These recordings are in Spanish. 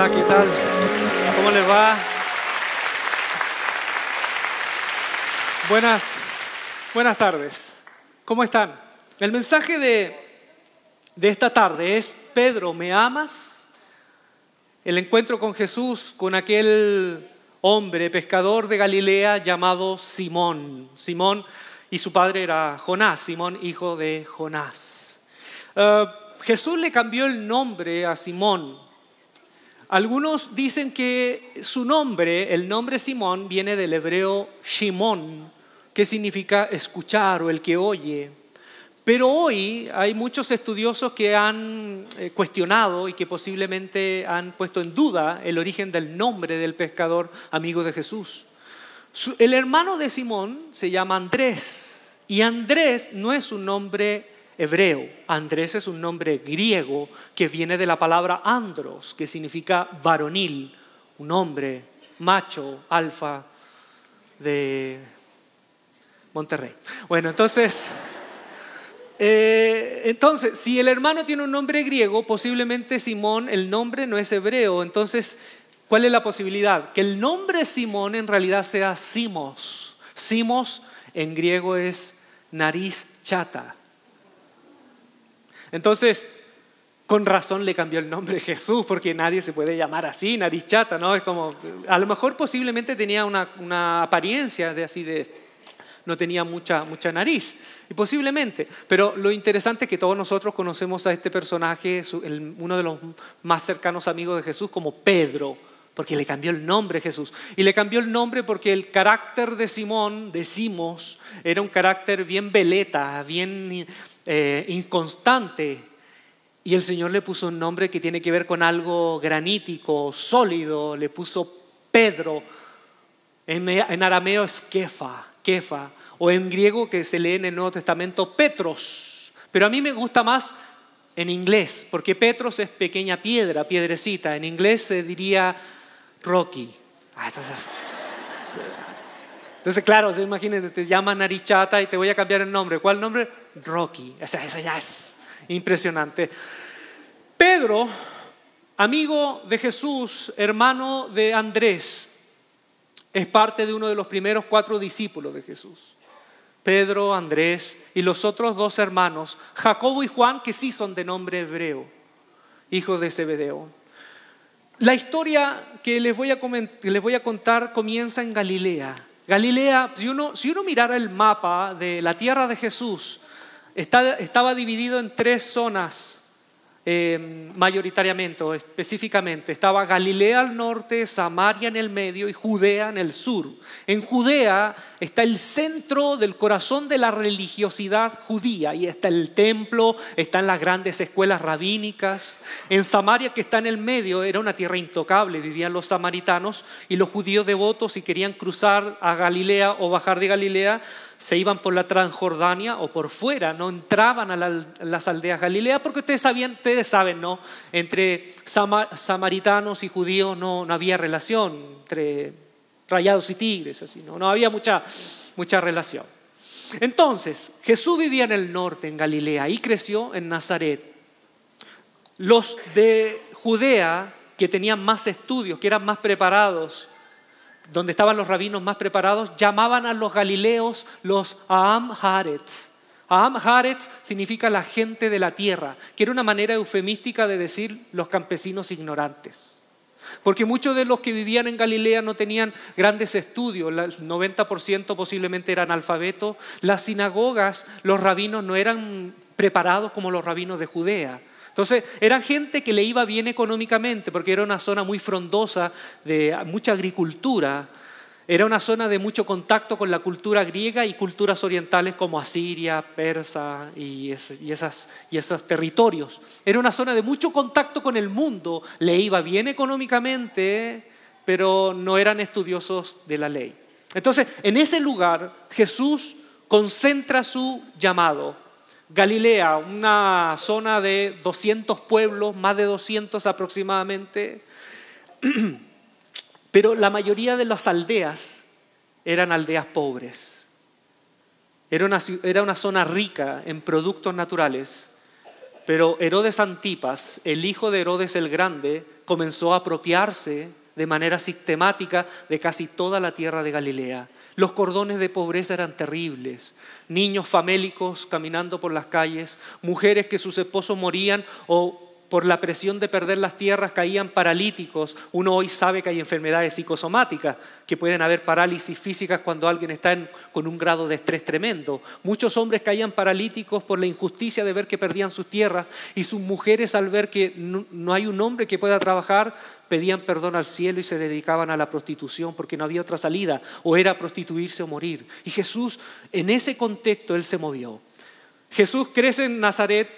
Hola, ¿qué tal? ¿Cómo les va? Buenas tardes. ¿Cómo están? El mensaje de esta tarde es: Pedro, ¿me amas? El encuentro con Jesús, con aquel hombre pescador de Galilea llamado Simón. Simón y su padre era Jonás, Simón hijo de Jonás. Jesús le cambió el nombre a Simón. Algunos dicen que su nombre, el nombre Simón, viene del hebreo Shimón, que significa escuchar o el que oye. Pero hoy hay muchos estudiosos que han cuestionado y que posiblemente han puesto en duda el origen del nombre del pescador amigo de Jesús. El hermano de Simón se llama Andrés, y Andrés no es un nombre hebreo. Andrés es un nombre griego que viene de la palabra andros, que significa varonil, un hombre, macho, alfa de Monterrey. Bueno, entonces, si el hermano tiene un nombre griego, posiblemente Simón, el nombre no es hebreo. Entonces, ¿cuál es la posibilidad? Que el nombre Simón en realidad sea Simos. Simos en griego es nariz chata. Entonces, con razón le cambió el nombre Jesús, porque nadie se puede llamar así, nariz chata, ¿no? Es como, a lo mejor posiblemente tenía una apariencia no tenía mucha nariz, y posiblemente. Pero lo interesante es que todos nosotros conocemos a este personaje, uno de los más cercanos amigos de Jesús, como Pedro, porque le cambió el nombre Jesús. Y le cambió el nombre porque el carácter de Simón, de Simos, era un carácter bien veleta, bien inconstante. Y el Señor le puso un nombre que tiene que ver con algo granítico, sólido. Le puso Pedro. En arameo es Kefa, o en griego que se lee en el Nuevo Testamento Petros. Pero a mí me gusta más en inglés, porque Petros es pequeña piedra, piedrecita. En inglés se diría Rocky. Entonces, claro, imagínate, te llaman narichata y te voy a cambiar el nombre. ¿Cuál nombre? Rocky. O sea, eso ya es impresionante. Pedro, amigo de Jesús, hermano de Andrés, es parte de uno de los primeros 4 discípulos de Jesús. Pedro, Andrés y los otros 2 hermanos, Jacobo y Juan, que sí son de nombre hebreo, hijos de Zebedeo. La historia que les voy a contar comienza en Galilea. Galilea, si uno mirara el mapa de la tierra de Jesús, estaba dividido en 3 zonas mayoritariamente o específicamente. Estaba Galilea al norte, Samaria en el medio y Judea en el sur. En Judea está el centro del corazón de la religiosidad judía, y está el templo, están las grandes escuelas rabínicas. En Samaria, que está en el medio, era una tierra intocable, vivían los samaritanos, y los judíos devotos, si querían cruzar a Galilea o bajar de Galilea, se iban por la Transjordania o por fuera, no entraban a las aldeas Galilea, porque ustedes saben, ¿no? Entre samaritanos y judíos no había relación, entre rayados y tigres, así, no había mucha relación. Entonces, Jesús vivía en el norte, en Galilea, y creció en Nazaret. Los de Judea, que tenían más estudios, que eran más preparados, donde estaban los rabinos más preparados, llamaban a los galileos los Aham Haaretz. Aham Haaretz significa la gente de la tierra, que era una manera eufemística de decir los campesinos ignorantes. Porque muchos de los que vivían en Galilea no tenían grandes estudios, el 90% posiblemente eran analfabetos. Las sinagogas, los rabinos no eran preparados como los rabinos de Judea. Entonces, eran gente que le iba bien económicamente, porque era una zona muy frondosa de mucha agricultura. Era una zona de mucho contacto con la cultura griega y culturas orientales como Asiria, Persa y esos territorios. Era una zona de mucho contacto con el mundo. Le iba bien económicamente, pero no eran estudiosos de la ley. Entonces, en ese lugar, Jesús concentra su llamado. Galilea, una zona de 200 pueblos, más de 200 aproximadamente, pero la mayoría de las aldeas eran aldeas pobres. Era una zona rica en productos naturales, Pero Herodes Antipas, el hijo de Herodes el Grande, comenzó a apropiarse de manera sistemática de casi toda la tierra de Galilea. Los cordones de pobreza eran terribles. Niños famélicos caminando por las calles, mujeres que sus esposos morían o por la presión de perder las tierras caían paralíticos. Uno hoy sabe que hay enfermedades psicosomáticas, que pueden haber parálisis físicas cuando alguien está con un grado de estrés tremendo. Muchos hombres caían paralíticos por la injusticia de ver que perdían sus tierras, y sus mujeres, al ver que no hay un hombre que pueda trabajar, pedían perdón al cielo y se dedicaban a la prostitución porque no había otra salida, o era prostituirse o morir. Y Jesús, en ese contexto, Él se movió. Jesús crece en Nazaret,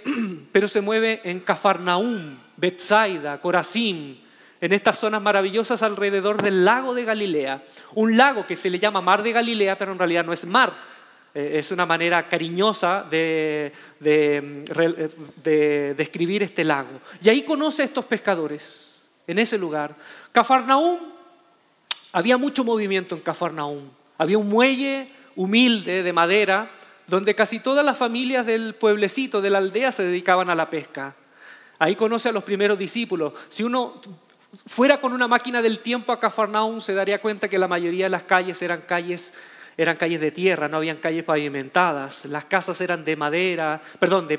pero se mueve en Cafarnaúm, Betsaida, Corazín, en estas zonas maravillosas alrededor del lago de Galilea. Un lago que se le llama Mar de Galilea, pero en realidad no es mar. Es una manera cariñosa de describir este lago. Y ahí conoce a estos pescadores, en ese lugar. Cafarnaúm, había mucho movimiento en Cafarnaúm. Había un muelle humilde de madera, donde casi todas las familias del pueblecito, de la aldea, se dedicaban a la pesca. Ahí conoce a los primeros discípulos. Si uno fuera con una máquina del tiempo a Cafarnaúm, se daría cuenta que la mayoría de las calles eran calles de tierra, no habían calles pavimentadas. Las casas eran de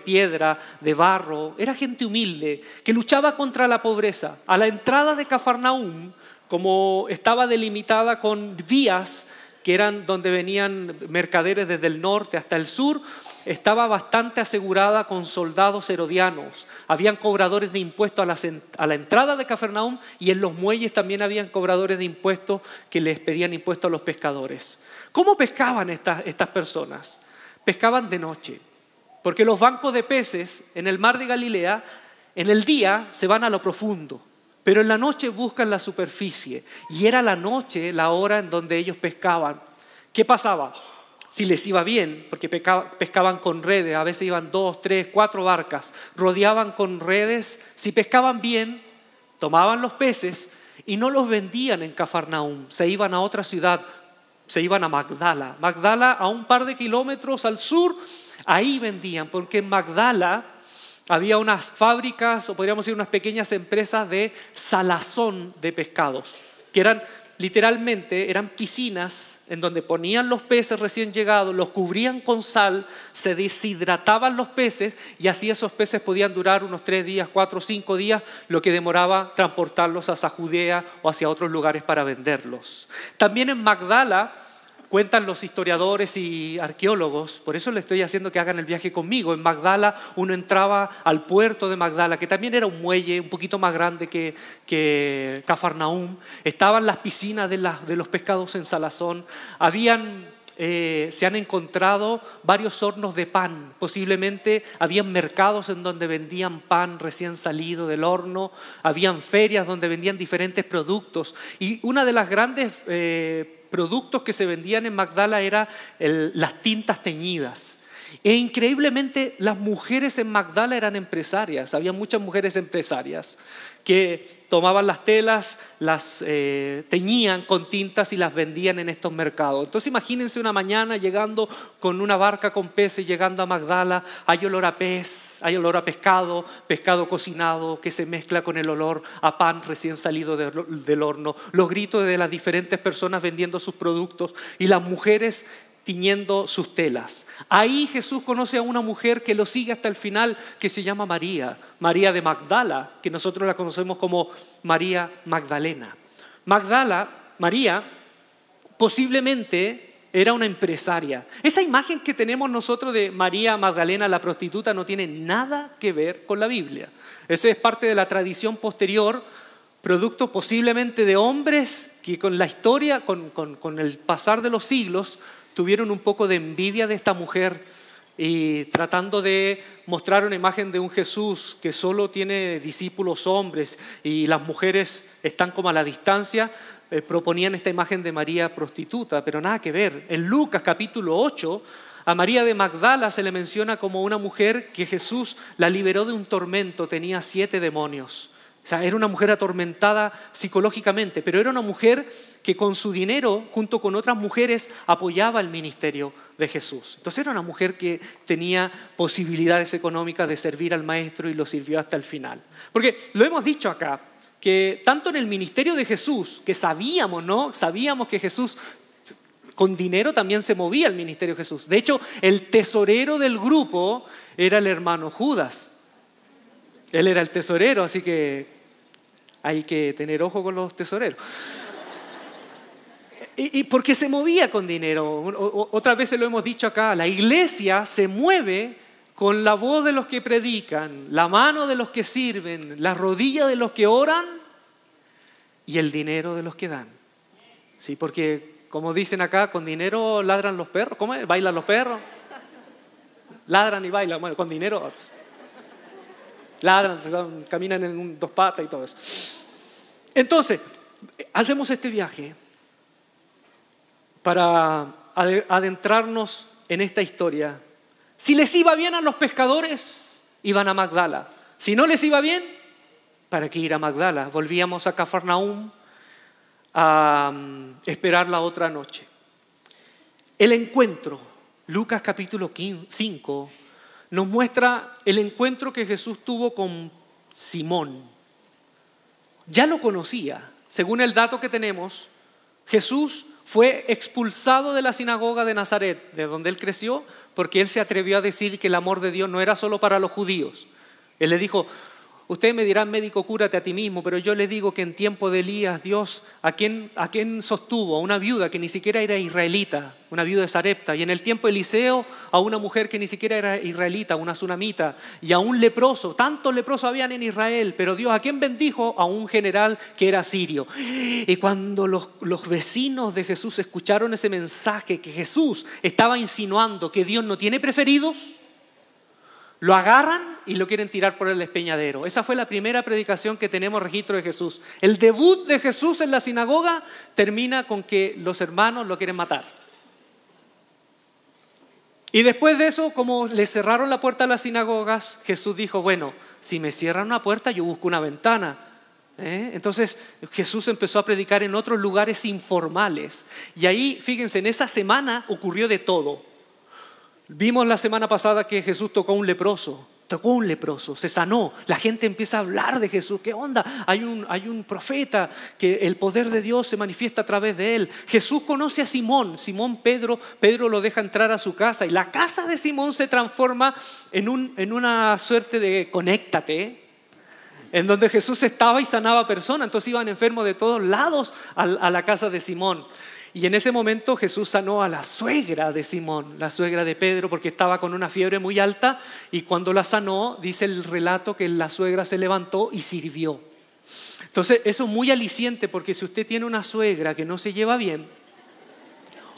piedra, de barro. Era gente humilde que luchaba contra la pobreza. A la entrada de Cafarnaúm, como estaba delimitada con vías que eran donde venían mercaderes desde el norte hasta el sur, estaba bastante asegurada con soldados herodianos. Habían cobradores de impuestos a la entrada de Cafarnaúm, y en los muelles también habían cobradores de impuestos que les pedían impuestos a los pescadores. ¿Cómo pescaban estas personas? Pescaban de noche, porque los bancos de peces en el mar de Galilea en el día se van a lo profundo, pero en la noche buscan la superficie, y era la noche la hora en donde ellos pescaban. ¿Qué pasaba? Si les iba bien, porque pescaban con redes, a veces iban 2, 3, 4 barcas, rodeaban con redes. Si pescaban bien, tomaban los peces y no los vendían en Cafarnaúm, se iban a otra ciudad, se iban a Magdala. Magdala, a un par de kilómetros al sur, ahí vendían, porque en Magdala había unas fábricas, o podríamos decir unas pequeñas empresas de salazón de pescados, que eran piscinas en donde ponían los peces recién llegados, los cubrían con sal, se deshidrataban los peces, y así esos peces podían durar unos 3 días, 4, 5 días, lo que demoraba transportarlos hacia Judea o hacia otros lugares para venderlos. También en Magdala, cuentan los historiadores y arqueólogos, por eso les estoy haciendo que hagan el viaje conmigo. En Magdala uno entraba al puerto de Magdala, que también era un muelle un poquito más grande que Cafarnaúm. Estaban las piscinas de los pescados en salazón. Se han encontrado varios hornos de pan. Posiblemente habían mercados en donde vendían pan recién salido del horno. Habían ferias donde vendían diferentes productos. Y una de las grandes productos que se vendían en Magdala era las tintas teñidas. E increíblemente las mujeres en Magdala eran empresarias. Había muchas mujeres empresarias que tomaban las telas, las teñían con tintas y las vendían en estos mercados. Entonces imagínense una mañana llegando con una barca con peces, llegando a Magdala, hay olor a pez, hay olor a pescado cocinado que se mezcla con el olor a pan recién salido del horno, los gritos de las diferentes personas vendiendo sus productos y las mujeres tiñendo sus telas. Ahí Jesús conoce a una mujer que lo sigue hasta el final, que se llama María de Magdala, que nosotros la conocemos como María Magdalena. María posiblemente era una empresaria. Esa imagen que tenemos nosotros de María Magdalena, la prostituta, no tiene nada que ver con la Biblia. Esa es parte de la tradición posterior, producto posiblemente de hombres que con la historia, con el pasar de los siglos, tuvieron un poco de envidia de esta mujer y tratando de mostrar una imagen de un Jesús que solo tiene discípulos hombres y las mujeres están como a la distancia, proponían esta imagen de María prostituta, pero nada que ver. En Lucas capítulo 8, a María de Magdala se le menciona como una mujer que Jesús la liberó de un tormento, tenía 7 demonios. O sea, era una mujer atormentada psicológicamente, pero era una mujer que con su dinero, junto con otras mujeres, apoyaba el ministerio de Jesús. Entonces era una mujer que tenía posibilidades económicas de servir al Maestro y lo sirvió hasta el final. Porque lo hemos dicho acá, que tanto en el ministerio de Jesús, que sabíamos, ¿no? Sabíamos que Jesús con dinero también se movía el ministerio de Jesús. De hecho, el tesorero del grupo era el hermano Judas. Él era el tesorero, así que hay que tener ojo con los tesoreros. Y porque se movía con dinero. Otras veces lo hemos dicho acá, la iglesia se mueve con la voz de los que predican, la mano de los que sirven, la rodilla de los que oran y el dinero de los que dan. Sí, porque como dicen acá, con dinero ladran los perros. ¿Cómo es? ¿Bailan los perros? Ladran y bailan. Bueno, con dinero ladran, caminan en dos patas y todo eso. Entonces, hacemos este viaje para adentrarnos en esta historia. Si les iba bien a los pescadores, iban a Magdala. Si no les iba bien, ¿para qué ir a Magdala? Volvíamos a Cafarnaúm a esperar la otra noche. El encuentro, Lucas capítulo 5, nos muestra el encuentro que Jesús tuvo con Simón. Ya lo conocía. Según el dato que tenemos, Jesús fue expulsado de la sinagoga de Nazaret, de donde él creció, porque él se atrevió a decir que el amor de Dios no era solo para los judíos. Él le dijo, ustedes me dirán, médico, cúrate a ti mismo, pero yo les digo que en tiempo de Elías, Dios, ¿a quién sostuvo? A una viuda que ni siquiera era israelita, una viuda de Sarepta. Y en el tiempo de Eliseo, a una mujer que ni siquiera era israelita, una sunamita. Y a un leproso, tantos leprosos habían en Israel, pero Dios, ¿a quién bendijo? A un general que era sirio. Y cuando los vecinos de Jesús escucharon ese mensaje que Jesús estaba insinuando que Dios no tiene preferidos, lo agarran y lo quieren tirar por el despeñadero. Esa fue la primera predicación que tenemos registro de Jesús. El debut de Jesús en la sinagoga termina con que los hermanos lo quieren matar. Y después de eso, como le cerraron la puerta a las sinagogas, Jesús dijo, bueno, si me cierran una puerta, yo busco una ventana. Entonces Jesús empezó a predicar en otros lugares informales. Y ahí, fíjense, en esa semana ocurrió de todo. Vimos la semana pasada que Jesús tocó a un leproso, se sanó. La gente empieza a hablar de Jesús. ¿Qué onda? Hay un profeta que el poder de Dios se manifiesta a través de él. Jesús conoce a Simón, Pedro lo deja entrar a su casa y la casa de Simón se transforma en una suerte de conéctate, en donde Jesús estaba y sanaba personas. Entonces iban enfermos de todos lados a la casa de Simón. Y en ese momento Jesús sanó a la suegra de Simón, la suegra de Pedro, porque estaba con una fiebre muy alta, y cuando la sanó, dice el relato que la suegra se levantó y sirvió. Entonces eso es muy aliciente, porque si usted tiene una suegra que no se lleva bien,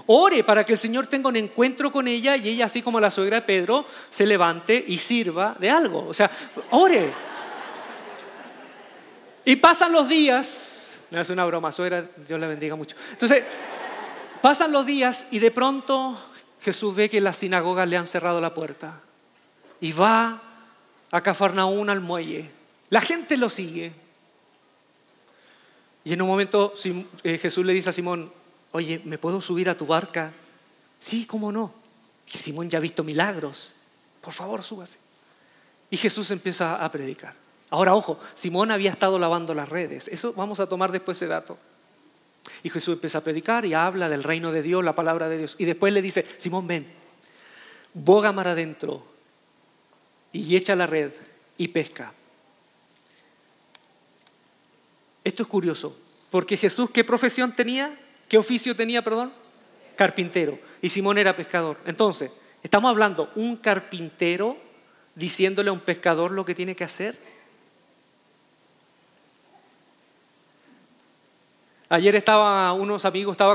ore para que el Señor tenga un encuentro con ella y ella, así como la suegra de Pedro, se levante y sirva de algo. O sea, ore. Y pasan los días, no es una broma, suegra, Dios la bendiga mucho. Entonces, pasan los días y de pronto Jesús ve que en las sinagogas le han cerrado la puerta y va a Cafarnaúm al muelle. La gente lo sigue. Y en un momento Jesús le dice a Simón, oye, ¿me puedo subir a tu barca? Sí, ¿cómo no? Y Simón ya ha visto milagros. Por favor, súbase. Y Jesús empieza a predicar. Ahora, ojo, Simón había estado lavando las redes. Eso vamos a tomar después ese dato. Y Jesús empieza a predicar y habla del reino de Dios, la palabra de Dios. Y después le dice, Simón, ven, boga mar adentro y echa la red y pesca. Esto es curioso, porque Jesús, ¿qué profesión tenía? ¿Qué oficio tenía, perdón? Carpintero. Y Simón era pescador. Entonces, estamos hablando, un carpintero diciéndole a un pescador lo que tiene que hacer. Ayer estaba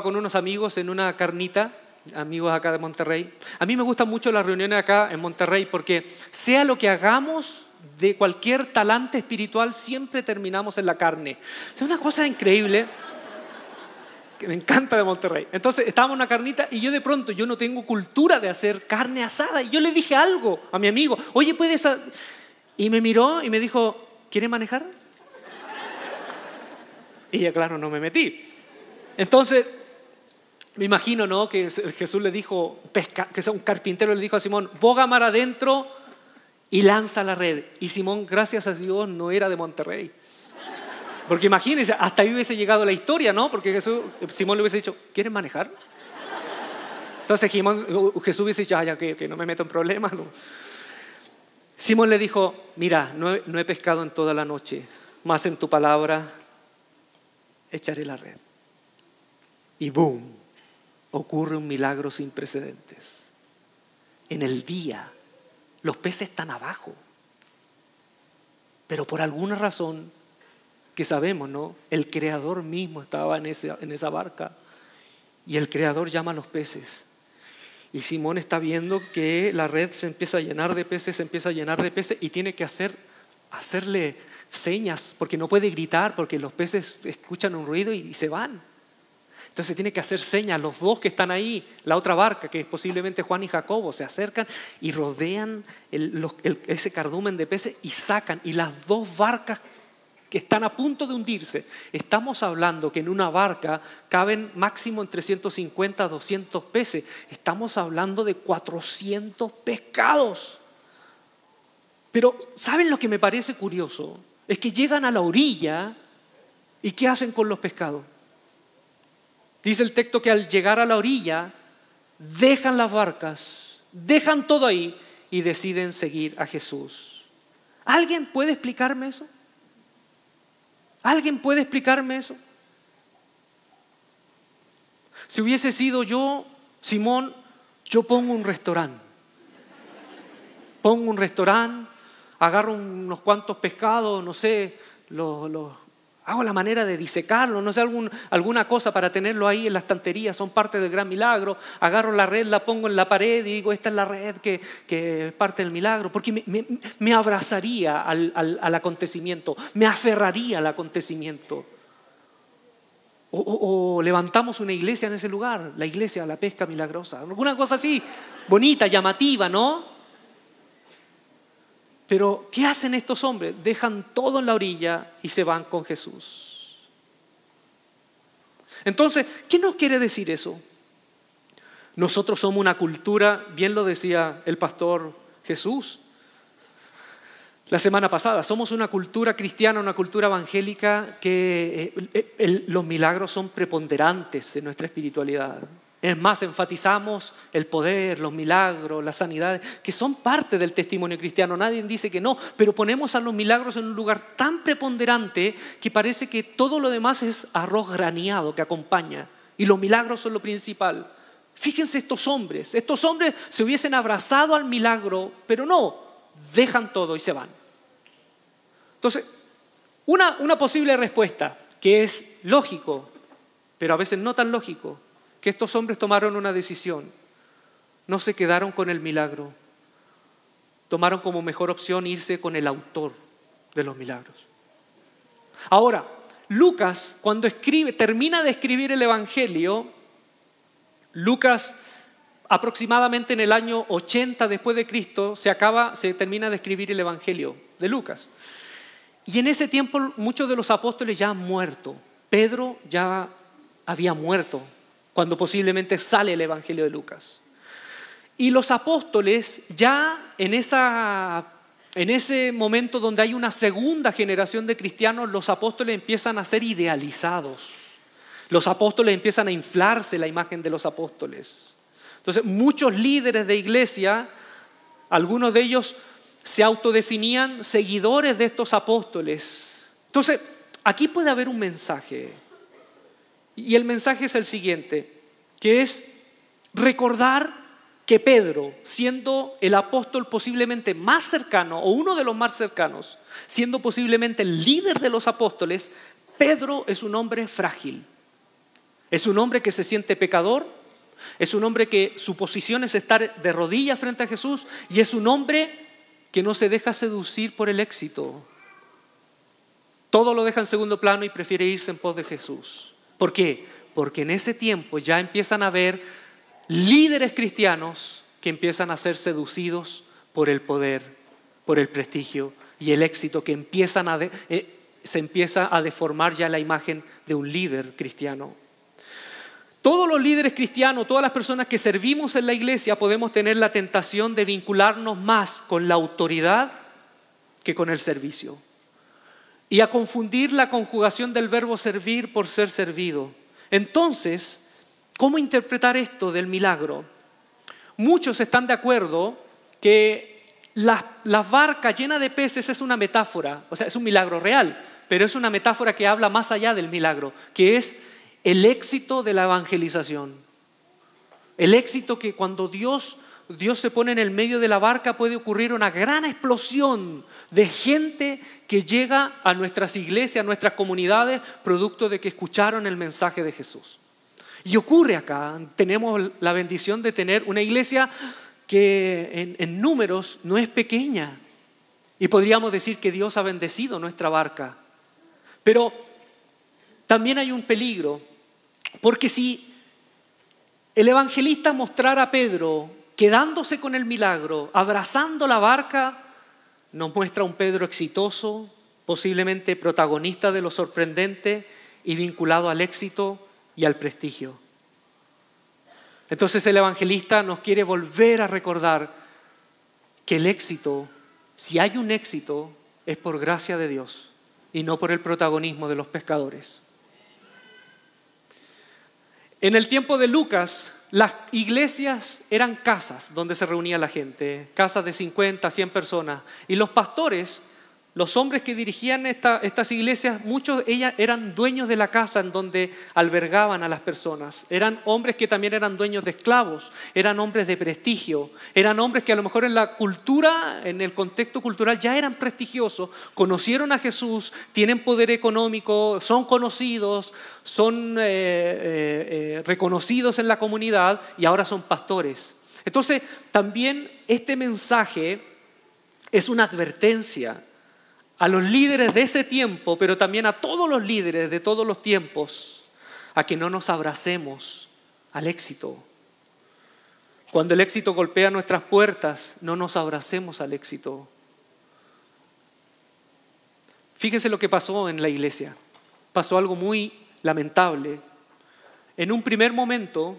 con unos amigos en una carnita, amigos acá de Monterrey. A mí me gustan mucho las reuniones acá en Monterrey porque sea lo que hagamos de cualquier talante espiritual, siempre terminamos en la carne. Es una cosa increíble que me encanta de Monterrey. Entonces estábamos en una carnita y yo no tengo cultura de hacer carne asada. Y yo le dije algo a mi amigo, oye, ¿puedes...? Y me miró y me dijo, ¿quiere manejar? Y ya claro, no me metí. Entonces, me imagino, ¿no?, que Jesús le dijo, que un carpintero le dijo a Simón, boga mar adentro y lanza la red. Y Simón, gracias a Dios, no era de Monterrey. Porque imagínense, hasta ahí hubiese llegado la historia, ¿no? Porque Simón le hubiese dicho, ¿quieres manejar? Entonces Jesús hubiese dicho, ya que no me meto en problemas, ¿no? Simón le dijo, mira, no he pescado en toda la noche, mas en tu palabra echaré la red. Y boom, ocurre un milagro sin precedentes. En el día, los peces están abajo. Pero por alguna razón que sabemos, ¿no?, el Creador mismo estaba en esa barca. Y el Creador llama a los peces. Y Simón está viendo que la red se empieza a llenar de peces, y tiene que hacerle señas, porque no puede gritar, porque los peces escuchan un ruido y se van. Entonces tiene que hacer señas. Los dos que están ahí, la otra barca, que es posiblemente Juan y Jacobo, se acercan y rodean ese cardumen de peces y sacan. Y las dos barcas que están a punto de hundirse, estamos hablando que en una barca caben máximo entre 150 a 200 peces. Estamos hablando de 400 pescados. Pero ¿saben lo que me parece curioso? Es que llegan a la orilla y ¿qué hacen con los pescados? Dice el texto que al llegar a la orilla dejan las barcas, dejan todo ahí y deciden seguir a Jesús. ¿Alguien puede explicarme eso? ¿Alguien puede explicarme eso? Si hubiese sido yo, Simón, yo pongo un restaurante. Agarro unos cuantos pescados, no sé, hago la manera de disecarlo, no sé, alguna cosa para tenerlo ahí en la estantería, son parte del gran milagro. Agarro la red, la pongo en la pared y digo, esta es la red que es parte del milagro, porque me abrazaría al acontecimiento, me aferraría al acontecimiento. O levantamos una iglesia en ese lugar, la iglesia, la pesca milagrosa, alguna cosa así, bonita, llamativa, ¿no? Pero ¿qué hacen estos hombres? Dejan todo en la orilla y se van con Jesús. Entonces, ¿qué nos quiere decir eso? Nosotros somos una cultura, bien lo decía el pastor Jesús la semana pasada, somos una cultura cristiana, una cultura evangélica que los milagros son preponderantes en nuestra espiritualidad. Es más, enfatizamos el poder, los milagros, las sanidades, que son parte del testimonio cristiano. Nadie dice que no, pero ponemos a los milagros en un lugar tan preponderante que parece que todo lo demás es arroz graneado que acompaña. Y los milagros son lo principal. Fíjense estos hombres se hubiesen abrazado al milagro, pero no, dejan todo y se van. Entonces, una posible respuesta que es lógico, pero a veces no tan lógico, que estos hombres tomaron una decisión, no se quedaron con el milagro, tomaron como mejor opción irse con el autor de los milagros. Ahora, Lucas, cuando termina de escribir el Evangelio, Lucas aproximadamente en el año 80 después de Cristo se termina de escribir el Evangelio de Lucas. Y en ese tiempo muchos de los apóstoles ya han muerto. Pedro ya había muerto cuando posiblemente sale el Evangelio de Lucas. Y los apóstoles ya en ese momento donde hay una segunda generación de cristianos, los apóstoles empiezan a ser idealizados. Los apóstoles empiezan a inflarse la imagen de los apóstoles. Entonces muchos líderes de iglesia, algunos de ellos se autodefinían seguidores de estos apóstoles. Entonces aquí puede haber un mensaje. Y el mensaje es el siguiente, que es recordar que Pedro, siendo el apóstol posiblemente más cercano o uno de los más cercanos, siendo posiblemente el líder de los apóstoles, Pedro es un hombre frágil. Es un hombre que se siente pecador, es un hombre que su posición es estar de rodillas frente a Jesús y es un hombre que no se deja seducir por el éxito. Todo lo deja en segundo plano y prefiere irse en pos de Jesús. ¿Por qué? Porque en ese tiempo ya empiezan a haber líderes cristianos que empiezan a ser seducidos por el poder, por el prestigio y el éxito, que empiezan se empieza a deformar ya la imagen de un líder cristiano. Todos los líderes cristianos, todas las personas que servimos en la iglesia podemos tener la tentación de vincularnos más con la autoridad que con el servicio. Y a confundir la conjugación del verbo servir por ser servido. Entonces, ¿cómo interpretar esto del milagro? Muchos están de acuerdo que las barcas llenas de peces es una metáfora, o sea, es un milagro real, pero es una metáfora que habla más allá del milagro, que es el éxito de la evangelización. El éxito que cuando Dios se pone en el medio de la barca puede ocurrir una gran explosión de gente que llega a nuestras iglesias, a nuestras comunidades, producto de que escucharon el mensaje de Jesús. Y ocurre acá, tenemos la bendición de tener una iglesia que en números no es pequeña. Y podríamos decir que Dios ha bendecido nuestra barca. Pero también hay un peligro, porque si el evangelista mostrara a Pedro quedándose con el milagro, abrazando la barca, nos muestra un Pedro exitoso, posiblemente protagonista de lo sorprendente y vinculado al éxito y al prestigio. Entonces el evangelista nos quiere volver a recordar que el éxito, si hay un éxito, es por gracia de Dios y no por el protagonismo de los pescadores. En el tiempo de Lucas, las iglesias eran casas donde se reunía la gente, casas de 50, 100 personas. Y los pastores, los hombres que dirigían estas iglesias, muchos ellas eran dueños de la casa en donde albergaban a las personas. Eran hombres que también eran dueños de esclavos, eran hombres de prestigio, eran hombres que a lo mejor en la cultura, en el contexto cultural ya eran prestigiosos, conocieron a Jesús, tienen poder económico, son conocidos, son reconocidos en la comunidad y ahora son pastores. Entonces también este mensaje es una advertencia a los líderes de ese tiempo, pero también a todos los líderes de todos los tiempos, a que no nos abracemos al éxito. Cuando el éxito golpea nuestras puertas, no nos abracemos al éxito. Fíjense lo que pasó en la iglesia. Pasó algo muy lamentable. En un primer momento,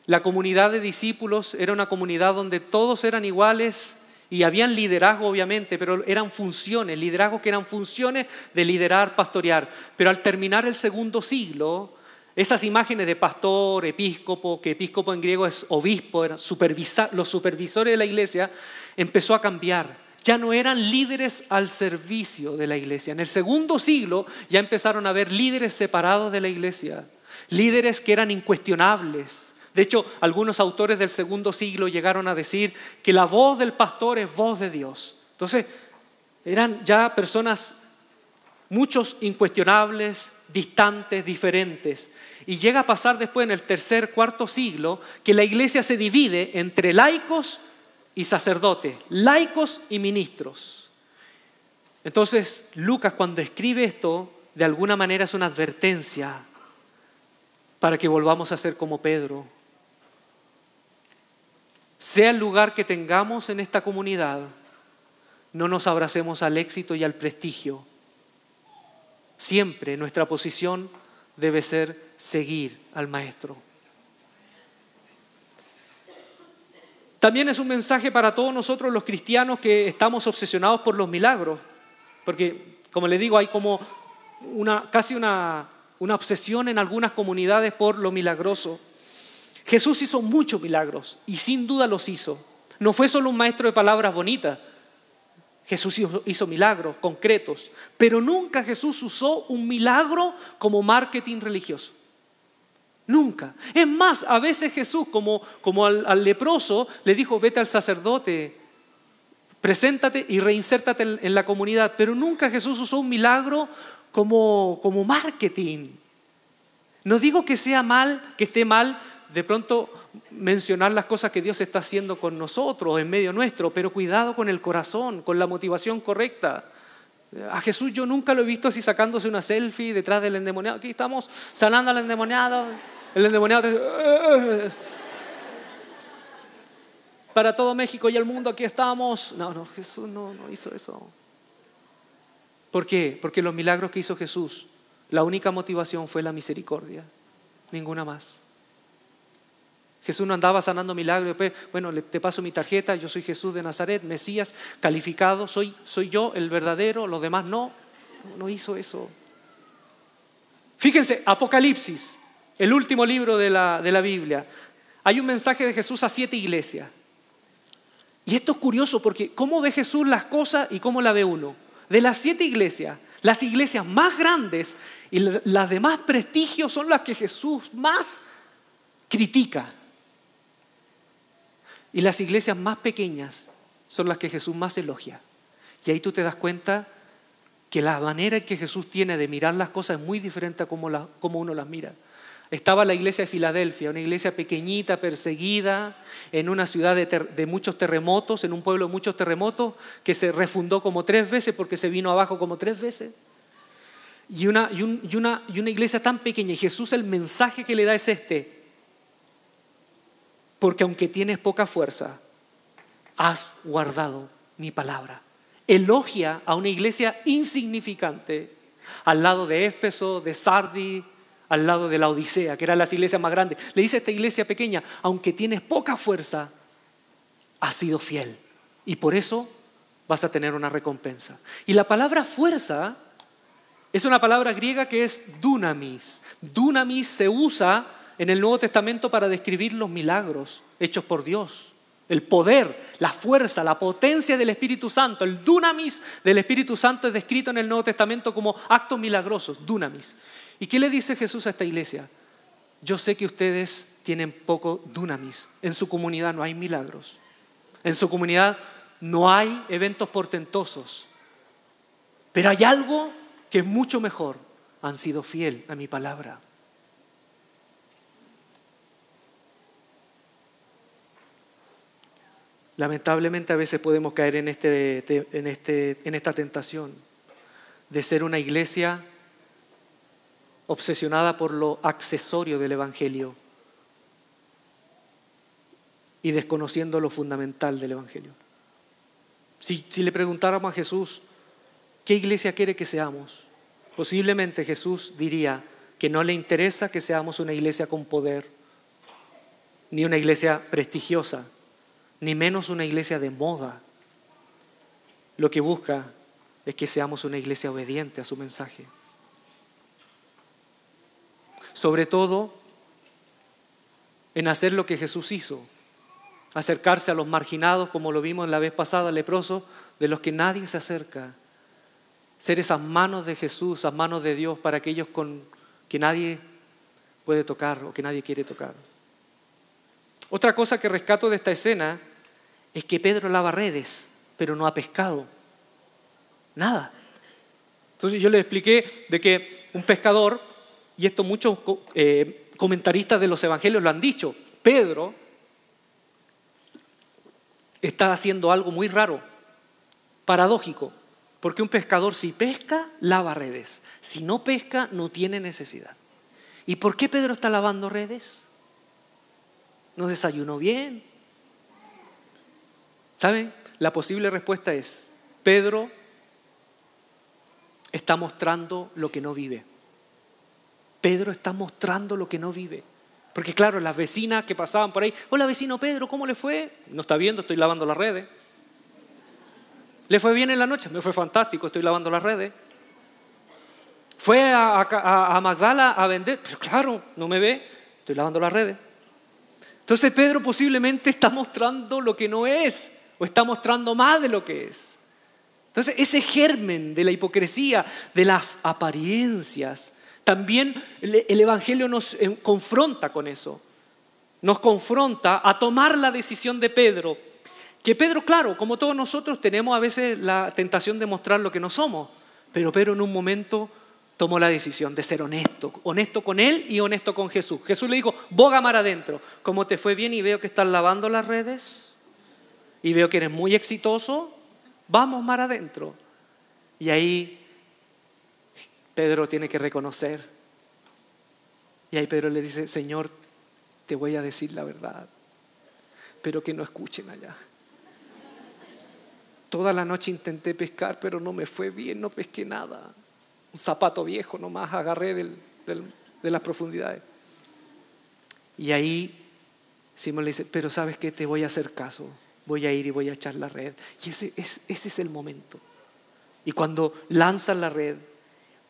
la comunidad de discípulos era una comunidad donde todos eran iguales. Y habían liderazgo obviamente, pero eran funciones, liderazgos que eran funciones de liderar, pastorear. Pero al terminar el segundo siglo, esas imágenes de pastor, episcopo, que episcopo en griego es obispo, eran los supervisores de la iglesia, empezó a cambiar. Ya no eran líderes al servicio de la iglesia. En el segundo siglo ya empezaron a haber líderes separados de la iglesia, líderes que eran incuestionables. De hecho, algunos autores del segundo siglo llegaron a decir que la voz del pastor es voz de Dios. Entonces, eran ya personas, muchos incuestionables, distantes, diferentes. Y llega a pasar después en el tercer, cuarto siglo que la iglesia se divide entre laicos y sacerdotes, laicos y ministros. Entonces, Lucas cuando escribe esto, de alguna manera es una advertencia para que volvamos a ser como Pedro. Sea el lugar que tengamos en esta comunidad, no nos abracemos al éxito y al prestigio. Siempre nuestra posición debe ser seguir al Maestro. También es un mensaje para todos nosotros los cristianos que estamos obsesionados por los milagros. Porque, como les digo, hay como casi una obsesión en algunas comunidades por lo milagroso. Jesús hizo muchos milagros y sin duda los hizo. No fue solo un maestro de palabras bonitas. Jesús hizo milagros concretos, pero nunca Jesús usó un milagro como marketing religioso. Nunca. Es más, a veces Jesús, como al leproso, le dijo, vete al sacerdote, preséntate y reinsértate en la comunidad. Pero nunca Jesús usó un milagro como marketing. No digo que esté mal de pronto mencionar las cosas que Dios está haciendo con nosotros, en medio nuestro, pero cuidado con el corazón, con la motivación correcta. A Jesús yo nunca lo he visto así sacándose una selfie detrás del endemoniado. Aquí estamos sanando al endemoniado. El endemoniado para todo México y el mundo aquí estamos. No, Jesús no hizo eso. ¿Por qué? Porque los milagros que hizo Jesús, la única motivación fue la misericordia, ninguna más. Jesús no andaba sanando milagros, bueno, te paso mi tarjeta, yo soy Jesús de Nazaret, Mesías, calificado, soy yo el verdadero, los demás no hizo eso. Fíjense, Apocalipsis, el último libro de la Biblia, hay un mensaje de Jesús a 7 iglesias. Y esto es curioso porque ¿cómo ve Jesús las cosas y cómo la ve uno? De las 7 iglesias, las iglesias más grandes y las de más prestigio son las que Jesús más critica. Y las iglesias más pequeñas son las que Jesús más elogia. Y ahí tú te das cuenta que la manera en que Jesús tiene de mirar las cosas es muy diferente a cómo uno las mira. Estaba la iglesia de Filadelfia, una iglesia pequeñita, perseguida, en una ciudad de muchos terremotos, en un pueblo de muchos terremotos, que se refundó como 3 veces porque se vino abajo como 3 veces. Y una iglesia tan pequeña, y Jesús el mensaje que le da es este: porque aunque tienes poca fuerza, has guardado mi palabra. Elogia a una iglesia insignificante al lado de Éfeso, de Sardis, al lado de la Odisea, que eran las iglesias más grandes. Le dice a esta iglesia pequeña: aunque tienes poca fuerza, has sido fiel. Y por eso vas a tener una recompensa. Y la palabra fuerza es una palabra griega que es dunamis. Dunamis se usa en el Nuevo Testamento para describir los milagros hechos por Dios. El poder, la fuerza, la potencia del Espíritu Santo. El dunamis del Espíritu Santo es descrito en el Nuevo Testamento como actos milagrosos, dunamis. ¿Y qué le dice Jesús a esta iglesia? Yo sé que ustedes tienen poco dunamis. En su comunidad no hay milagros. En su comunidad no hay eventos portentosos. Pero hay algo que es mucho mejor. Han sido fiel a mi palabra. Lamentablemente a veces podemos caer en esta tentación de ser una iglesia obsesionada por lo accesorio del Evangelio y desconociendo lo fundamental del Evangelio. Si le preguntáramos a Jesús, ¿qué iglesia quiere que seamos? Posiblemente Jesús diría que no le interesa que seamos una iglesia con poder, ni una iglesia prestigiosa, ni menos una iglesia de moda. Lo que busca es que seamos una iglesia obediente a su mensaje. Sobre todo en hacer lo que Jesús hizo, acercarse a los marginados, como lo vimos la vez pasada, leprosos, de los que nadie se acerca. Ser esas manos de Jesús, esas manos de Dios para aquellos que nadie puede tocar o que nadie quiere tocar. Otra cosa que rescato de esta escena es que Pedro lava redes, pero no ha pescado nada. Entonces yo le expliqué de que un pescador, y esto muchos comentaristas de los evangelios lo han dicho, Pedro está haciendo algo muy raro, paradójico, porque un pescador si pesca, lava redes, si no pesca, no tiene necesidad. ¿Y por qué Pedro está lavando redes? ¿No desayunó bien? ¿Saben? La posible respuesta es: Pedro está mostrando lo que no vive. Pedro está mostrando lo que no vive. Porque claro, las vecinas que pasaban por ahí: hola vecino Pedro, ¿cómo le fue? No está viendo, estoy lavando las redes. ¿Le fue bien en la noche? Me fue fantástico, estoy lavando las redes. ¿Fue a Magdala a vender? Pero claro, no me ve, estoy lavando las redes. Entonces Pedro posiblemente está mostrando lo que no es, o está mostrando más de lo que es. Entonces ese germen de la hipocresía, de las apariencias, también el Evangelio nos confronta con eso. Nos confronta a tomar la decisión de Pedro. Que Pedro, claro, como todos nosotros, tenemos a veces la tentación de mostrar lo que no somos. Pero Pedro en un momento tomó la decisión de ser honesto. Honesto con él y honesto con Jesús. Jesús le dijo: boga mar adentro. ¿Cómo te fue bien y veo que estás lavando las redes? Y veo que eres muy exitoso. Vamos mar adentro. Y ahí Pedro tiene que reconocer. Y ahí Pedro le dice: Señor, te voy a decir la verdad, pero que no escuchen allá. Toda la noche intenté pescar, pero no me fue bien, no pesqué nada. Un zapato viejo nomás agarré de las profundidades. Y ahí Simón le dice, pero ¿sabes qué? Te voy a hacer caso. Voy a ir y voy a echar la red. Y ese es el momento. Y cuando lanzan la red,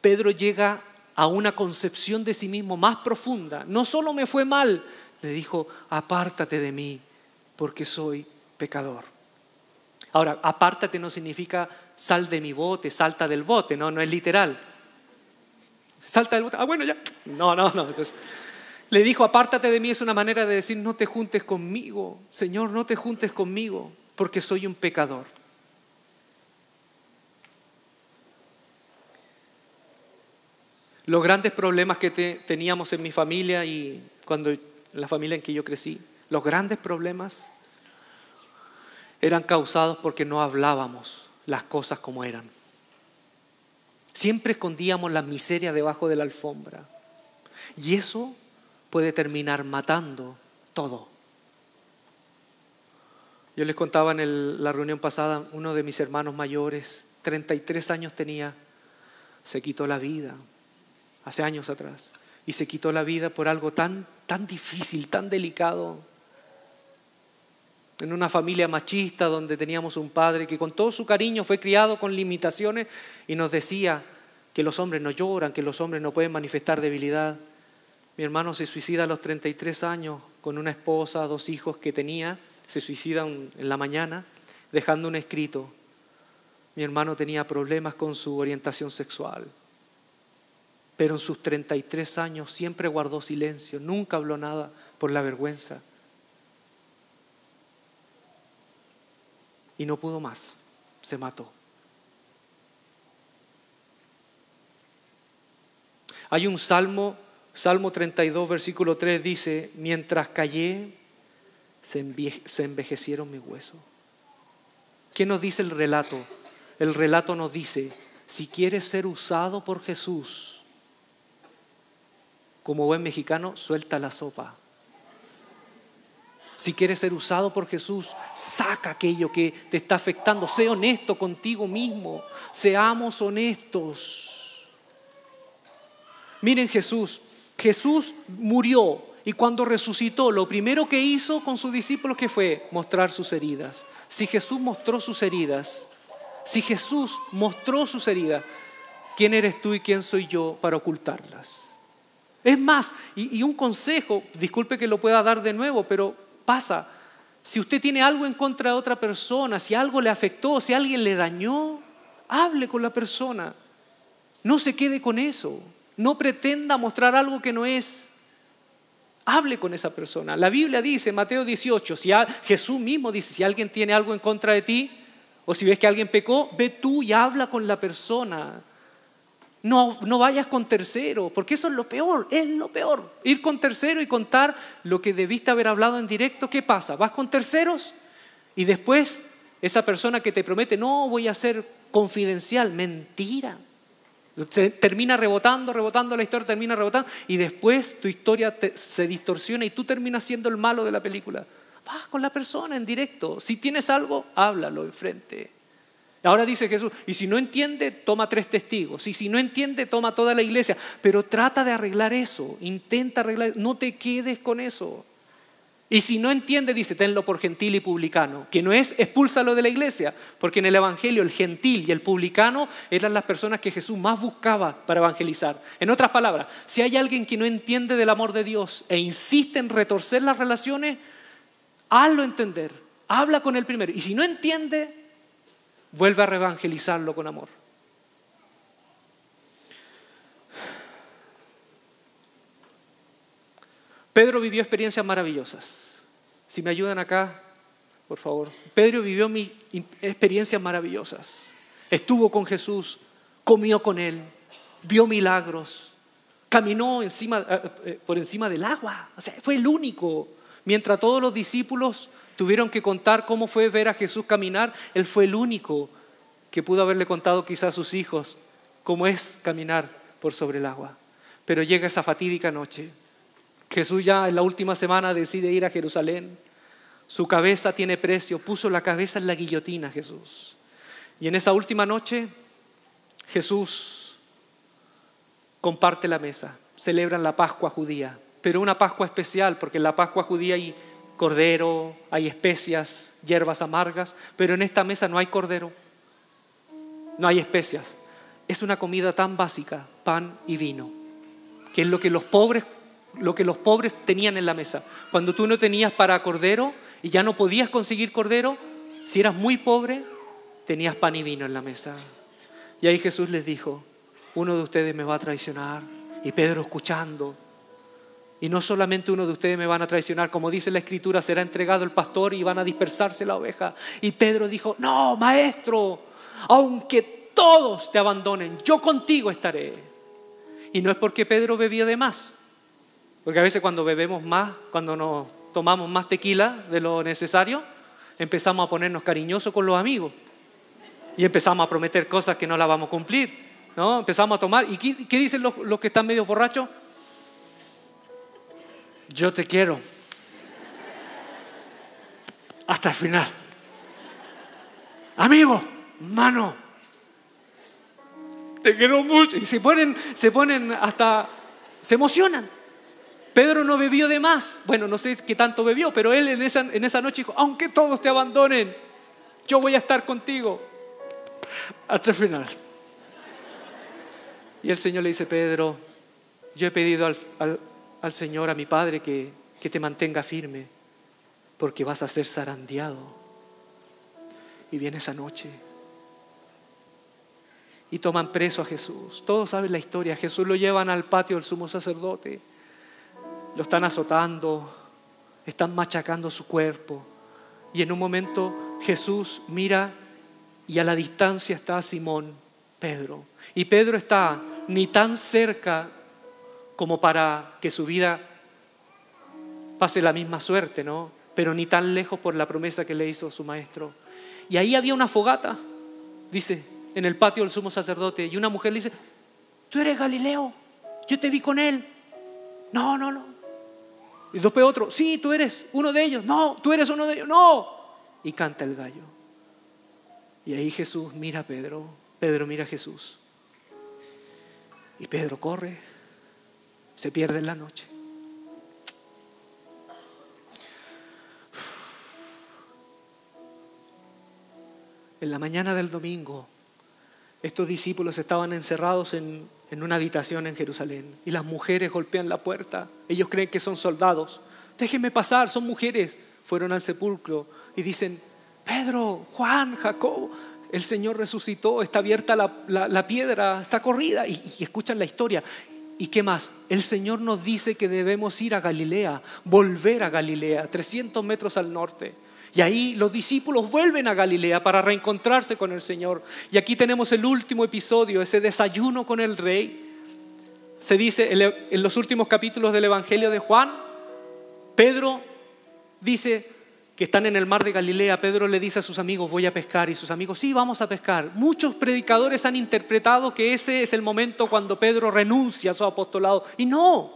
Pedro llega a una concepción de sí mismo más profunda. No solo me fue mal, le dijo, apártate de mí, porque soy pecador. Ahora, apártate no significa sal de mi bote, salta del bote, no es literal. Salta del bote, bueno ya. No. Entonces, le dijo, apártate de mí, es una manera de decir, no te juntes conmigo, Señor, no te juntes conmigo, porque soy un pecador. Los grandes problemas que teníamos en mi familia y en la familia en que yo crecí, los grandes problemas eran causados porque no hablábamos las cosas como eran. Siempre escondíamos la miseria debajo de la alfombra. Y eso puede terminar matando todo. Yo les contaba en la reunión pasada, uno de mis hermanos mayores, 33 años tenía, se quitó la vida, hace años atrás. Y se quitó la vida por algo tan difícil, tan delicado. En una familia machista donde teníamos un padre que con todo su cariño fue criado con limitaciones y nos decía que los hombres no lloran, que los hombres no pueden manifestar debilidad. Mi hermano se suicida a los 33 años con una esposa, 2 hijos que tenía. Se suicida en la mañana dejando un escrito. Mi hermano tenía problemas con su orientación sexual. Pero en sus 33 años siempre guardó silencio, nunca habló nada por la vergüenza. Y no pudo más, se mató. Hay un Salmo 32, versículo 3 dice, mientras callé, se envejecieron mis huesos. ¿Qué nos dice el relato? El relato nos dice, si quieres ser usado por Jesús, como buen mexicano, suelta la sopa. Si quieres ser usado por Jesús, saca aquello que te está afectando. Sé honesto contigo mismo. Seamos honestos. Miren Jesús murió y cuando resucitó, lo primero que hizo con sus discípulos, ¿qué fue? Mostrar sus heridas. Si Jesús mostró sus heridas, ¿quién eres tú y quién soy yo para ocultarlas? Es más, y un consejo, disculpe que lo pueda dar de nuevo, pero pasa, si usted tiene algo en contra de otra persona, si algo le afectó, si alguien le dañó, hable con la persona. No se quede con eso. No pretenda mostrar algo que no es. Hable con esa persona. La Biblia dice, Mateo 18, Jesús mismo dice, si alguien tiene algo en contra de ti, o si ves que alguien pecó, ve tú y habla con la persona. No vayas con tercero, porque eso es lo peor, Ir con tercero y contar lo que debiste haber hablado en directo. ¿Qué pasa? Vas con terceros y después esa persona que te promete, no, voy a ser confidencial, mentira. Se termina rebotando, la historia termina rebotando y después tu historia se distorsiona y tú terminas siendo el malo de la película. Vas con la persona en directo. Si tienes algo, háblalo enfrente. Ahora dice Jesús, y si no entiende, toma 3 testigos. Y si no entiende, toma toda la iglesia. Pero trata de arreglar eso, intenta arreglar, no te quedes con eso. Y si no entiende, dice, tenlo por gentil y publicano. Que no es, expúlsalo de la iglesia. Porque en el evangelio el gentil y el publicano eran las personas que Jesús más buscaba para evangelizar. En otras palabras, si hay alguien que no entiende del amor de Dios e insiste en retorcer las relaciones, hazlo entender. Habla con él primero. Y si no entiende, vuelve a reevangelizarlo con amor. Pedro vivió experiencias maravillosas. Si me ayudan acá, por favor. Pedro vivió experiencias maravillosas. Estuvo con Jesús, comió con él, vio milagros, caminó por encima del agua. O sea, fue el único. Mientras todos los discípulos tuvieron que contar cómo fue ver a Jesús caminar, él fue el único que pudo haberle contado quizás a sus hijos cómo es caminar por sobre el agua. Pero llega esa fatídica noche. Jesús ya en la última semana decide ir a Jerusalén. Su cabeza tiene precio. Puso la cabeza en la guillotina Jesús. Y en esa última noche Jesús comparte la mesa. Celebran la Pascua judía, pero una Pascua especial, porque en la Pascua judía hay cordero, hay especias, hierbas amargas, pero en esta mesa no hay cordero, no hay especias. Es una comida tan básica, pan y vino, que es lo que los pobres tenían en la mesa. Cuando tú no tenías para cordero y ya no podías conseguir cordero, si eras muy pobre, tenías pan y vino en la mesa. Y ahí Jesús les dijo: uno de ustedes me va a traicionar. Y Pedro escuchando. Y no solamente uno de ustedes me van a traicionar, como dice la Escritura, será entregado el pastor y van a dispersarse la oveja. Y Pedro dijo: no, maestro, aunque todos te abandonen, yo contigo estaré. Y no es porque Pedro bebió de más, porque a veces cuando bebemos más, cuando nos tomamos más tequila de lo necesario, empezamos a ponernos cariñosos con los amigos y empezamos a prometer cosas que no las vamos a cumplir, ¿no? Empezamos a tomar. ¿Y qué dicen los que están medio borrachos? Yo te quiero hasta el final, amigo, mano, te quiero mucho. Y se ponen hasta, se emocionan. Pedro no bebió de más. Bueno, no sé qué tanto bebió, pero él en esa noche dijo: aunque todos te abandonen, yo voy a estar contigo hasta el final. Y el Señor le dice: Pedro, yo he pedido al Señor, a mi Padre, que te mantenga firme, porque vas a ser zarandeado. Y viene esa noche y toman preso a Jesús. Todos saben la historia. Jesús lo llevan al patio del sumo sacerdote, lo están azotando, están machacando su cuerpo. Y en un momento Jesús mira y a la distancia está Simón Pedro. Y Pedro está ni tan cerca como para que su vida pase la misma suerte, ¿no? Pero ni tan lejos por la promesa que le hizo su maestro. Y ahí había una fogata, dice, en el patio del sumo sacerdote. Y una mujer le dice: ¿tú eres Galileo? Yo te vi con él. No. Y después otro: sí, tú eres uno de ellos. No, tú eres uno de ellos. No. Y canta el gallo. Y ahí Jesús mira a Pedro. Pedro mira a Jesús. Y Pedro corre. Se pierde en la noche. En la mañana del domingo, estos discípulos estaban encerrados en una habitación en Jerusalén y las mujeres golpean la puerta. Ellos creen que son soldados. Déjenme pasar, son mujeres. Fueron al sepulcro y dicen: Pedro, Juan, Jacobo, el Señor resucitó, está abierta la piedra, está corrida. Y escuchan la historia. ¿Y qué más? El Señor nos dice que debemos ir a Galilea, volver a Galilea, 300 metros al norte. Y ahí los discípulos vuelven a Galilea para reencontrarse con el Señor. Y aquí tenemos el último episodio, ese desayuno con el rey. Se dice en los últimos capítulos del Evangelio de Juan, Pedro dice que están en el mar de Galilea. Pedro le dice a sus amigos: voy a pescar. Y sus amigos: sí, vamos a pescar. Muchos predicadores han interpretado que ese es el momento cuando Pedro renuncia a su apostolado. Y no,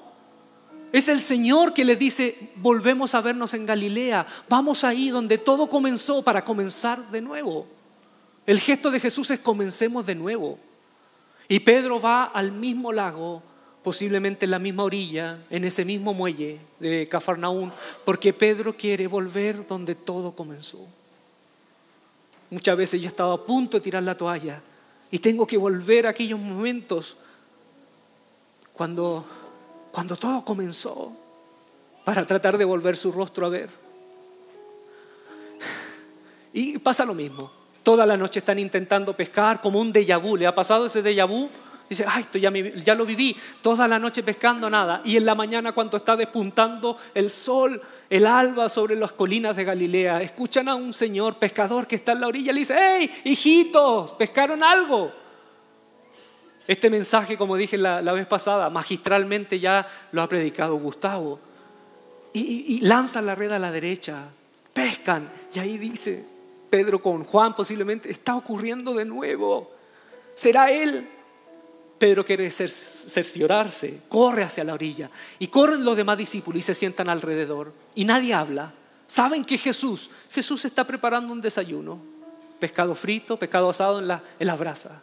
es el Señor que les dice: volvemos a vernos en Galilea. Vamos ahí donde todo comenzó, para comenzar de nuevo. El gesto de Jesús es: comencemos de nuevo. Y Pedro va al mismo lago, posiblemente en la misma orilla, en ese mismo muelle de Cafarnaún, porque Pedro quiere volver donde todo comenzó. Muchas veces yo estaba a punto de tirar la toalla y tengo que volver a aquellos momentos cuando todo comenzó, para tratar de volver su rostro a ver. Y pasa lo mismo. Toda la noche están intentando pescar, como un déjà vu. ¿Le ha pasado ese déjà vu? Dice: ay, esto ya lo viví. Toda la noche pescando, nada. Y en la mañana, cuando está despuntando el sol, el alba sobre las colinas de Galilea, escuchan a un señor pescador que está en la orilla. Le dice: hey, hijitos, ¿pescaron algo? Este mensaje, como dije la vez pasada, magistralmente ya lo ha predicado Gustavo. Y lanzan la red a la derecha, pescan. Y ahí dice Pedro con Juan, posiblemente: está ocurriendo de nuevo. ¿Será él? Pedro quiere cerciorarse, corre hacia la orilla. Y corren los demás discípulos y se sientan alrededor. Y nadie habla. Saben que Jesús está preparando un desayuno. pescado frito, pescado asado en las brasas.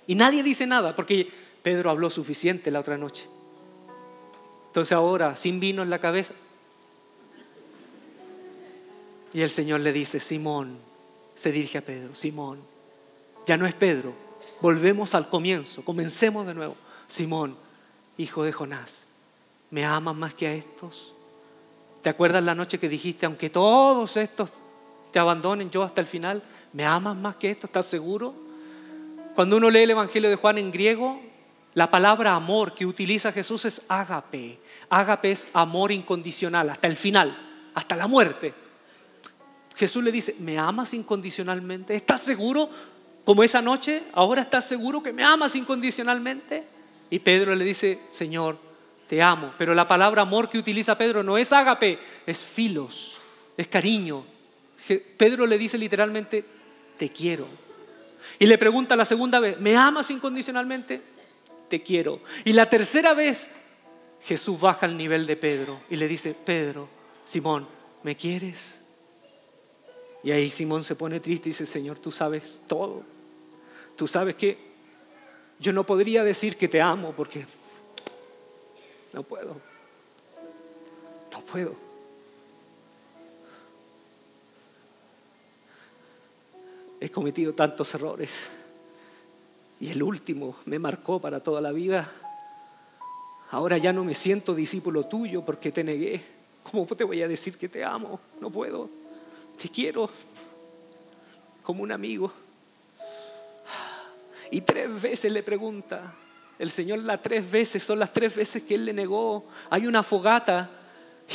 Y nadie dice nada porque Pedro habló suficiente la otra noche. Entonces ahora, sin vino en la cabeza. Y el Señor le dice, Simón, se dirige a Pedro, Simón, ya no es Pedro, volvemos al comienzo, comencemos de nuevo. Simón, hijo de Jonás, ¿me amas más que a estos? ¿Te acuerdas la noche que dijiste, aunque todos estos te abandonen, yo hasta el final, ¿me amas más que esto? ¿Estás seguro? Cuando uno lee el Evangelio de Juan en griego, la palabra amor que utiliza Jesús es ágape. Ágape es amor incondicional, hasta el final, hasta la muerte. Jesús le dice, ¿me amas incondicionalmente? ¿Estás seguro? Como esa noche, ¿ahora estás seguro que me amas incondicionalmente? Y Pedro le dice, Señor, te amo. Pero la palabra amor que utiliza Pedro no es ágape, es filos, es cariño. Pedro le dice literalmente, te quiero. Y le pregunta la segunda vez, ¿me amas incondicionalmente? Te quiero. Y la tercera vez, Jesús baja al nivel de Pedro y le dice, Pedro, Simón, ¿me quieres? Y ahí Simón se pone triste y dice, Señor, tú sabes todo. Tú sabes que yo no podría decir que te amo porque no puedo. No puedo. He cometido tantos errores y el último me marcó para toda la vida. Ahora ya no me siento discípulo tuyo porque te negué. ¿Cómo te voy a decir que te amo? No puedo. Te quiero como un amigo. Y 3 veces le pregunta el Señor, las 3 veces son las 3 veces que Él le negó. Hay una fogata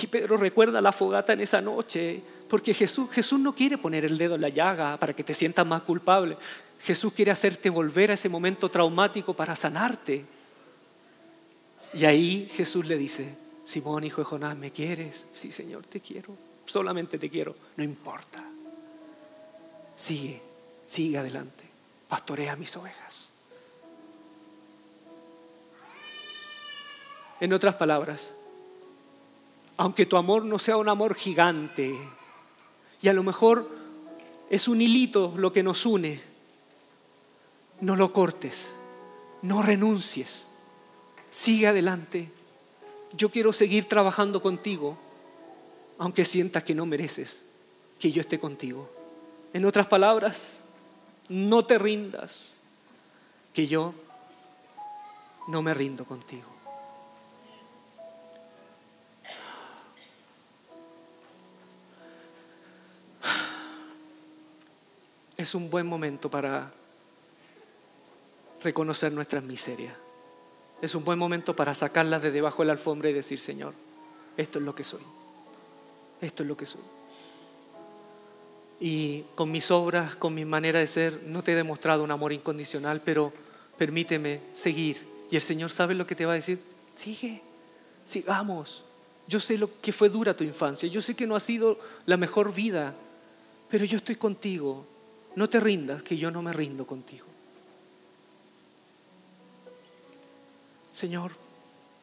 y Pedro recuerda la fogata en esa noche. Porque Jesús no quiere poner el dedo en la llaga para que te sientas más culpable. Jesús quiere hacerte volver a ese momento traumático para sanarte. Y ahí Jesús le dice, Simón, hijo de Jonás, ¿me quieres? Sí, Señor, te quiero. Solamente te quiero. No importa. Sigue adelante. Pastorea mis ovejas. En otras palabras, aunque tu amor no sea un amor gigante, y a lo mejor es un hilito lo que nos une, no lo cortes, no renuncies, sigue adelante. Yo quiero seguir trabajando contigo, aunque sientas que no mereces que yo esté contigo. En otras palabras, no te rindas, que yo no me rindo contigo. Es un buen momento para reconocer nuestras miserias. Es un buen momento para sacarlas de debajo de la alfombra y decir, Señor, esto es lo que soy. Esto es lo que soy. Y con mis obras, con mi manera de ser, no te he demostrado un amor incondicional, pero permíteme seguir. Y el Señor sabe lo que te va a decir. Sigue, sigamos. Yo sé lo que fue dura tu infancia. Yo sé que no ha sido la mejor vida, pero yo estoy contigo. No te rindas, que yo no me rindo contigo. Señor,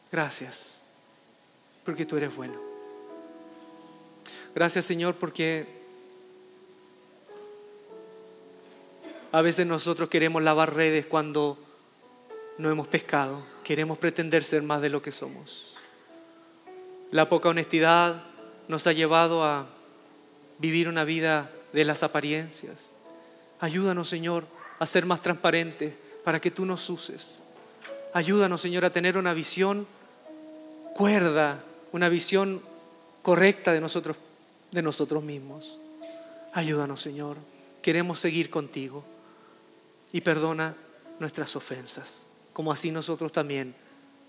gracias, porque tú eres bueno. Gracias, Señor, porque a veces nosotros queremos lavar redes cuando no hemos pescado. Queremos pretender ser más de lo que somos. La poca honestidad nos ha llevado a vivir una vida de las apariencias. Ayúdanos, Señor, a ser más transparentes para que tú nos uses. Ayúdanos, Señor, a tener una visión cuerda, una visión correcta de nosotros mismos. Ayúdanos, Señor. Queremos seguir contigo. Y perdona nuestras ofensas, como así nosotros también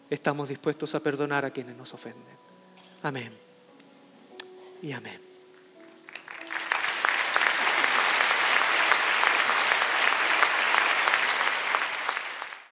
estamos dispuestos a perdonar a quienes nos ofenden. Amén y amén.